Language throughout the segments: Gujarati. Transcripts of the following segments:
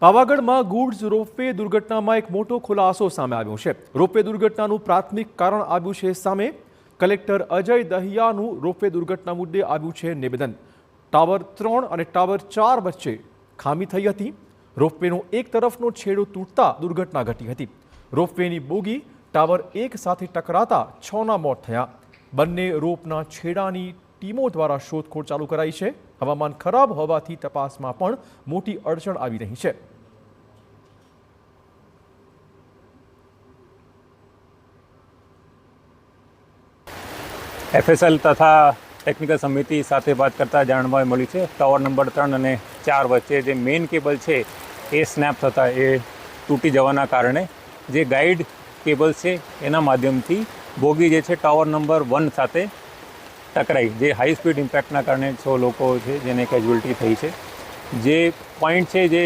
પાવાગઢમાં ગુડ્સ રોપવે દુર્ઘટનામાં એક મોટો ખુલાસો સામે આવ્યો છે। રોપવે દુર્ઘટનાનું પ્રાથમિક કારણ આવ્યું છે સામે। કલેક્ટર અજય દહિયાનું રોપવે દુર્ઘટના મુદ્દે આવ્યું છે નિવેદન। ટાવર 3 અને ટાવર 4 વચ્ચે ખામી થઈ હતી। રોપવેનો એક તરફનો છેડો તૂટતા દુર્ઘટના ઘટી હતી। રોપવેની બોગી ટાવર 1 સાથે ટકરાતા 6ના મોત થયા। બંને રોપના છેડાની ટીમો દ્વારા શોધખોળ ચાલુ કરાઈ છે। હવામાન ખરાબ હોવાથી તપાસમાં પણ મોટી અડચણ આવી રહી છે। एफएसएल तथा टेक्निकल समिति साथ बात करता जाणवा मळ्युं छे टावर नंबर 3 અને 4 વચ્ચે જે મેઇન કેબल છે એ સ્નેપ થતા એ તૂટી જવાના કારણે જે ગાઈડ કેબલ છે એના માધ્યમથી બોગી જે છે ટાવર નંબર 1 સાથે ટકરાઈ, જે હાઈ સ્પીડ ઇમ્પેક્ટના કારણે 6 લોકો છે જેને કેઝ્યુઅલ્ટી થઈ છે। જે પોઈન્ટ છે જે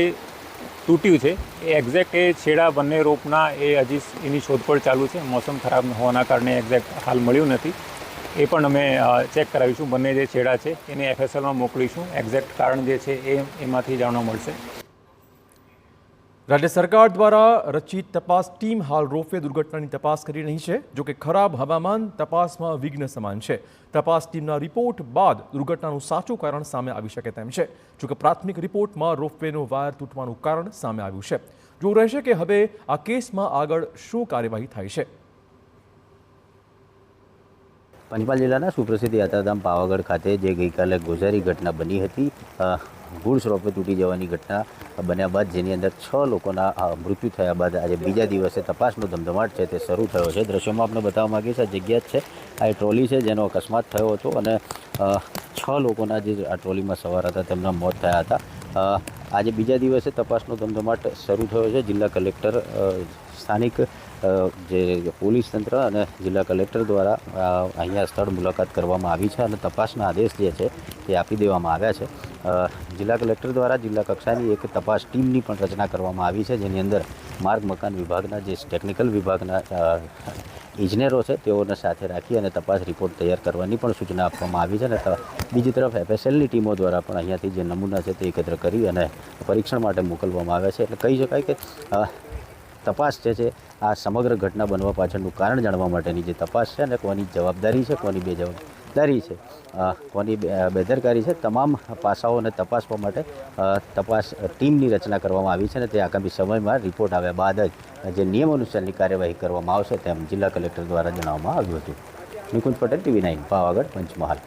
તૂટ્યું છે એ એક્ઝેક્ટ એ છેડા બંને રોપના એ હજી એની શોધખોળ ચાલુ છે। મોસમ ખરાબ હોવાના કારણે એક્ઝેક્ટ હાલ મળ્યું નથી। એ પણ અમે ચેક કરાવીશું। બંને જે છેડા છે એને એફએસએલમાં મોકલીશું। એક્ઝેક્ટ કારણ જે છે એમાંથી જાણવા મળશે। રાજ્ય સરકાર દ્વારા રચિત તપાસ ટીમ હાલ રોપવે દુર્ઘટનાની તપાસ કરી રહી છે। જોકે ખરાબ હવામાન તપાસમાં વિઘ્ન સમાન છે। તપાસ ટીમના રિપોર્ટ બાદ દુર્ઘટનાનું સાચું કારણ સામે આવી શકે તેમ છે। જોકે પ્રાથમિક રિપોર્ટમાં રોપવેનો વાયર તૂટવાનું કારણ સામે આવ્યું છે। જોવું રહેશે કે હવે આ કેસમાં આગળ શું કાર્યવાહી થાય છે। પંચમહાલ જિલ્લાના સુપ્રસિદ્ધ યાત્રાધામ પાવાગઢ ખાતે જે ગઈકાલે ગોઝારી ઘટના બની હતી, ગુડ્સ રોપવે તૂટી જવાની ઘટના બન્યા બાદ જેની અંદર 6 લોકોના મૃત્યુ થયા બાદ આજે બીજા દિવસે તપાસનો ધમધમાટ છે તે શરૂ થયો છે। દ્રશ્યોમાં આપણે બતાવવા માગીએ છીએ, આ જગ્યા જ છે, આ ટ્રોલી છે જેનો અકસ્માત થયો હતો અને 6 લોકોના જે આ ટ્રોલીમાં સવાર હતા તેમના મોત થયા હતા। આજે બીજા દિવસે તપાસનો ધમધમાટ શરૂ થયો છે। જિલ્લા કલેક્ટર, સ્થાનિક જે પોલીસ તંત્ર અને જિલ્લા કલેક્ટર દ્વારા અહીંયા સ્થળ મુલાકાત કરવામાં આવી છે અને તપાસના આદેશ જે છે તે આપી દેવામાં આવ્યા છે। જિલ્લા કલેક્ટર દ્વારા જિલ્લા કક્ષાની એક તપાસ ટીમની પણ રચના કરવામાં આવી છે, જેની અંદર માર્ગ મકાન વિભાગના જે ટેકનિકલ વિભાગના ઇજનેરો છે તેઓને સાથે રાખી અને તપાસ રિપોર્ટ તૈયાર કરવાની પણ સૂચના આપવામાં આવી છે। અને બીજી તરફ એફએસએલની ટીમો દ્વારા પણ અહીંયાથી જે નમૂના છે તે એકત્ર કરી અને પરીક્ષણ માટે મોકલવામાં આવ્યા છે। એટલે કહી શકાય કે તપાસ જે છે આ સમગ્ર ઘટના બનવા પાછળનું કારણ જાણવા માટેની જે તપાસ છે અને કોની જવાબદારી છે, કોની બેજવાબદારી છે, કોની બેદરકારી છે, તમામ પાસાઓને તપાસવા માટે તપાસ ટીમની રચના કરવામાં આવી છે અને તે આગામી સમયમાં રિપોર્ટ આવ્યા બાદ જ જે નિયમ અનુસારની કાર્યવાહી કરવામાં આવશે તેમ જિલ્લા કલેક્ટર દ્વારા જણાવવામાં આવ્યું હતું। નિકુંજ પટેલ, TV9 પાવાગઢ, પંચમહાલ।